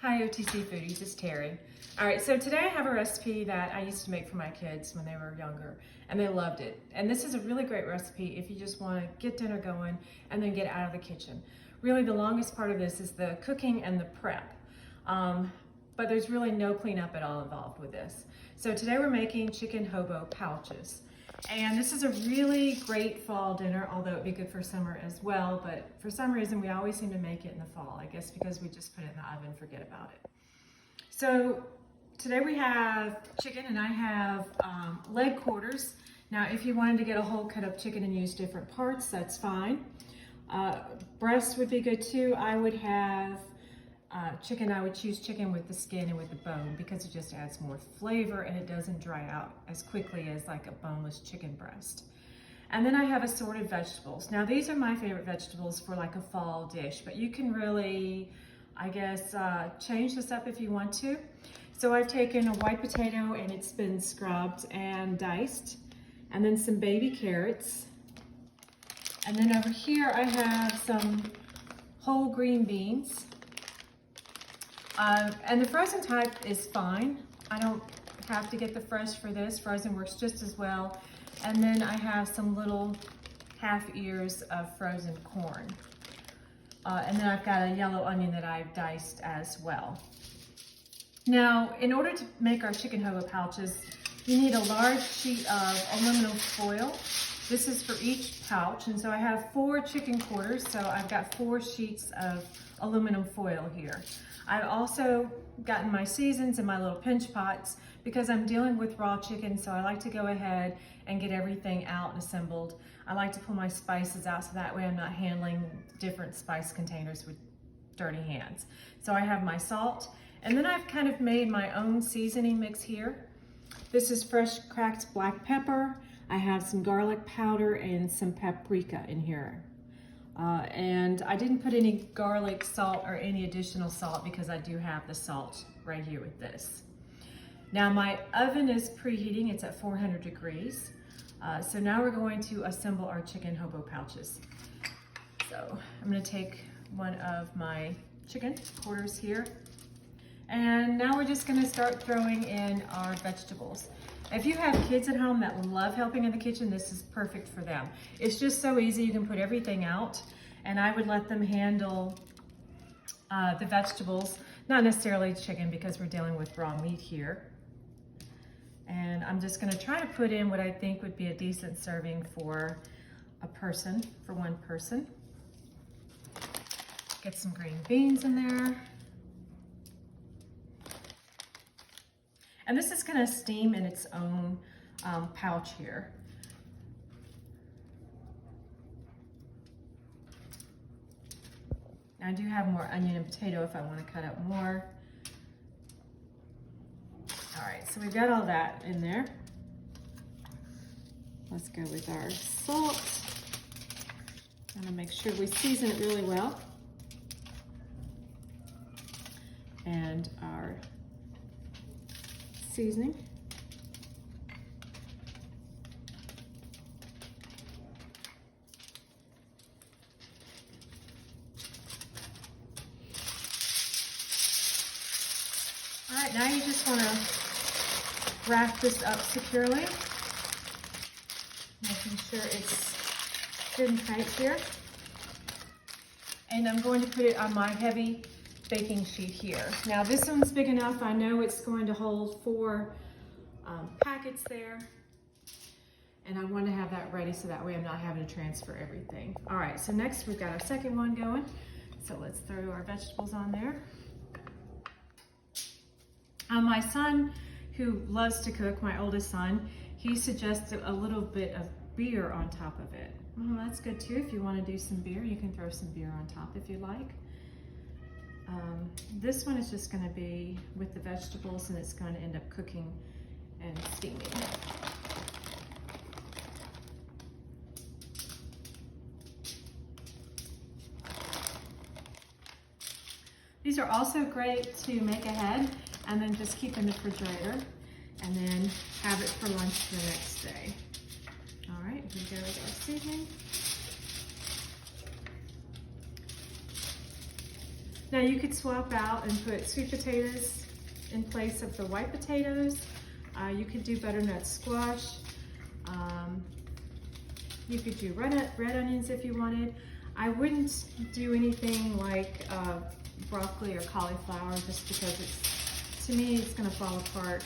Hi OTC Foodies, it's Terry. All right, so today I have a recipe that I used to make for my kids when they were younger, and they loved it. And this is a really great recipe if you just want to get dinner going and then get out of the kitchen. Really, the longest part of this is the cooking and the prep. But there's really no cleanup at all involved with this. So today we're making chicken hobo pouches. And this is a really great fall dinner, although it'd be good for summer as well. But for some reason, we always seem to make it in the fall. I guess because we just put it in the oven and forget about it. So today we have chicken, and I have leg quarters. Now, if you wanted to get a whole cut up chicken and use different parts, that's fine. Breast would be good too. I would have chicken. I would choose chicken with the skin and with the bone because it just adds more flavor and it doesn't dry out as quickly as like a boneless chicken breast. And then I have assorted vegetables. Now these are my favorite vegetables for like a fall dish, but you can really, I guess, change this up if you want to. So I've taken a white potato and it's been scrubbed and diced, and then some baby carrots. And then over here I have some whole green beans. And the frozen type is fine. I don't have to get the fresh for this. Frozen works just as well. And then I have some little half ears of frozen corn. And then I've got a yellow onion that I've diced as well. Now, in order to make our chicken hobo pouches, you need a large sheet of aluminum foil. This is for each pouch. And so I have 4 chicken quarters. So I've got 4 sheets of aluminum foil here. I've also gotten my seasons in my little pinch pots because I'm dealing with raw chicken, so I like to go ahead and get everything out and assembled. I like to pull my spices out so that way I'm not handling different spice containers with dirty hands. So I have my salt, and then I've kind of made my own seasoning mix here. This is fresh cracked black pepper. I have some garlic powder and some paprika in here. And I didn't put any garlic salt or any additional salt because I do have the salt right here with this. Now my oven is preheating, it's at 400 degrees. So now we're going to assemble our chicken hobo pouches. So I'm gonna take one of my chicken quarters here. And now we're just gonna start throwing in our vegetables. If you have kids at home that love helping in the kitchen, this is perfect for them. It's just so easy, you can put everything out, and I would let them handle the vegetables, not necessarily chicken because we're dealing with raw meat here. And I'm just gonna try to put in what I think would be a decent serving for a person, for one person. Get some green beans in there. And this is gonna steam in its own pouch here. I do have more onion and potato if I wanna cut up more. All right, so we've got all that in there. Let's go with our salt. I'm gonna make sure we season it really well. And our seasoning. All right, now you just want to wrap this up securely, making sure it's good and tight here. And I'm going to put it on my heavy baking sheet here. Now this one's big enough. I know it's going to hold 4 packets there. And I want to have that ready so that way I'm not having to transfer everything. All right, so next we've got our second one going. So let's throw our vegetables on there. My son, who loves to cook, my oldest son, he suggested a little bit of beer on top of it. Well, that's good too. If you want to do some beer, you can throw some beer on top if you like. This one is just going to be with the vegetables, and it's going to end up cooking and steaming. These are also great to make ahead and then just keep in the refrigerator and then have it for lunch the next day. All right, here we go with our seasoning. Now you could swap out and put sweet potatoes in place of the white potatoes. You could do butternut squash. You could do red onions if you wanted. I wouldn't do anything like broccoli or cauliflower just because to me, it's gonna fall apart.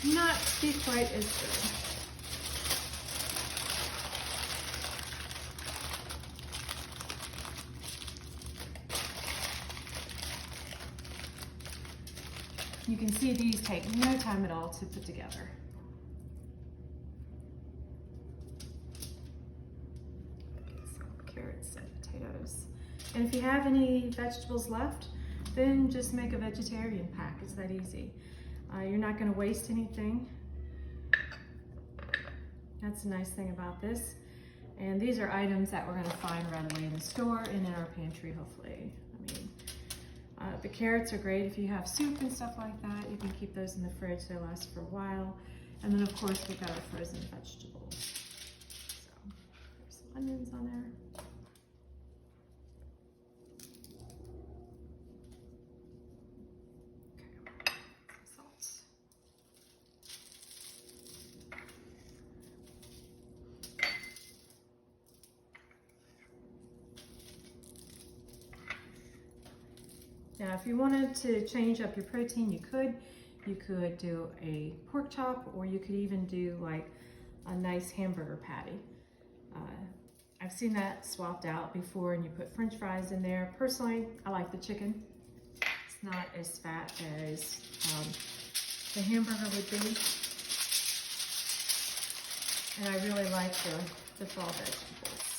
Not be quite as good. You can see these take no time at all to put together. Some carrots and potatoes. And if you have any vegetables left, then just make a vegetarian pack. It's that easy. You're not going to waste anything. That's a nice thing about this. And these are items that we're going to find readily in the store and in our pantry, hopefully. The carrots are great if you have soup and stuff like that. You can keep those in the fridge, they last for a while. And then of course we've got our frozen vegetables. So there's some onions on there. Okay, some salt. Now, if you wanted to change up your protein, you could. You could do a pork chop, or you could even do like a nice hamburger patty. I've seen that swapped out before, and you put French fries in there. Personally, I like the chicken. It's not as fat as the hamburger would be. And I really like the raw vegetables.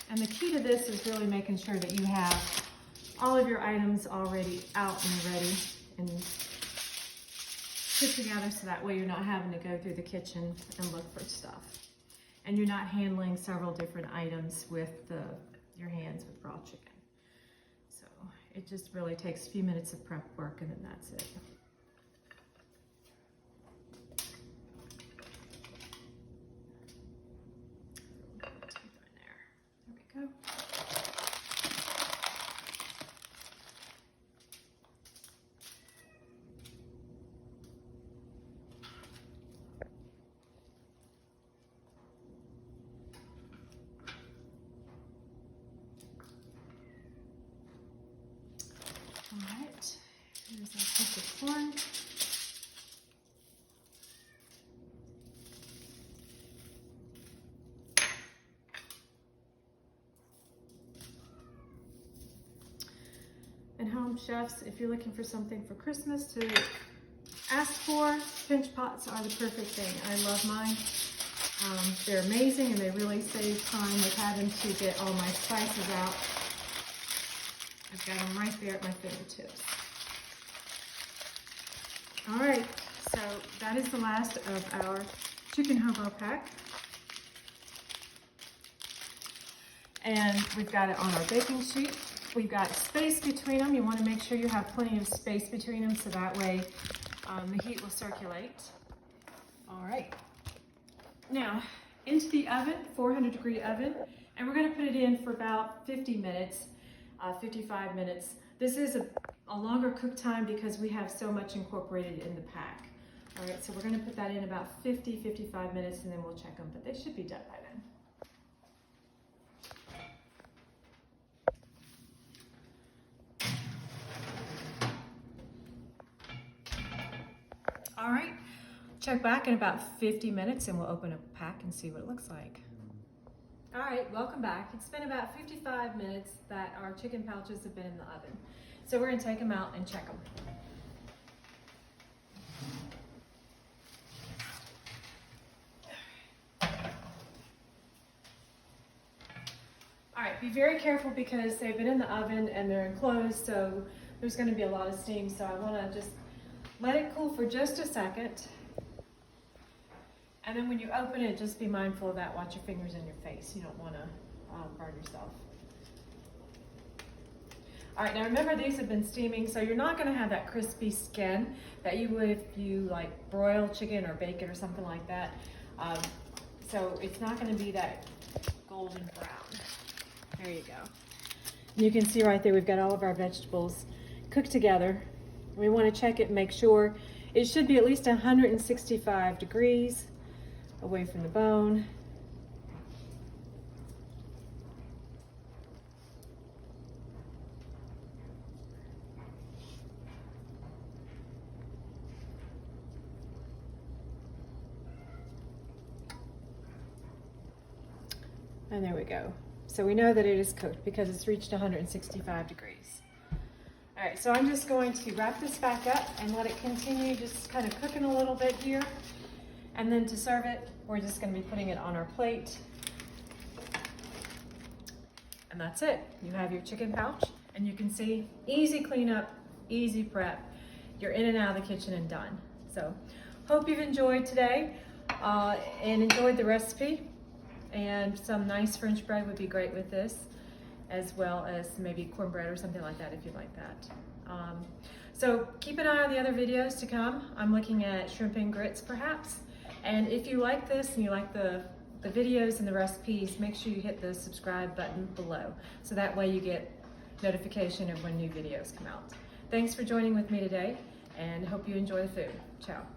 And the key to this is really making sure that you have all of your items already out and ready and put together so that way you're not having to go through the kitchen and look for stuff. And you're not handling several different items with your hands with raw chicken. So it just really takes a few minutes of prep work and then that's it. All right, here's our piece of corn. And home chefs, if you're looking for something for Christmas to ask for, pinch pots are the perfect thing. I love mine. They're amazing and they really save time with having to get all my spices out. I've got them right there at my fingertips. All right, so that is the last of our chicken hobo pack. And we've got it on our baking sheet. We've got space between them. You want to make sure you have plenty of space between them so that way the heat will circulate. All right. Now, into the oven, 400-degree oven, and we're going to put it in for about 50 minutes. 55 minutes. This is a longer cook time because we have so much incorporated in the pack. All right, so we're going to put that in about 55 minutes and then we'll check them, but they should be done by then. All right, check back in about 50 minutes and we'll open up the pack and see what it looks like. All right, welcome back. It's been about 55 minutes that our chicken pouches have been in the oven. So we're gonna take them out and check them. All right, be very careful because they've been in the oven and they're enclosed, so there's gonna be a lot of steam. So I wanna just let it cool for just a second. And then when you open it, just be mindful of that. Watch your fingers in your face. You don't want to burn yourself. All right, now remember these have been steaming, so you're not gonna have that crispy skin that you would if you like broil chicken or bake it or something like that. So it's not gonna be that golden brown. There you go. And you can see right there, we've got all of our vegetables cooked together. We wanna check it and make sure it should be at least 165 degrees away from the bone. And there we go. So we know that it is cooked because it's reached 165 degrees. All right, so I'm just going to wrap this back up and let it continue just kind of cooking a little bit here. And then to serve it, we're just gonna be putting it on our plate. And that's it. You have your chicken pouch, and you can see, easy cleanup, easy prep. You're in and out of the kitchen and done. So hope you've enjoyed today and enjoyed the recipe. And some nice French bread would be great with this, as well as maybe cornbread or something like that if you like that. So keep an eye on the other videos to come. I'm looking at shrimp and grits perhaps. And if you like this and you like the videos and the recipes, make sure you hit the subscribe button below. So that way you get notification of when new videos come out. Thanks for joining with me today, and hope you enjoy the food. Ciao.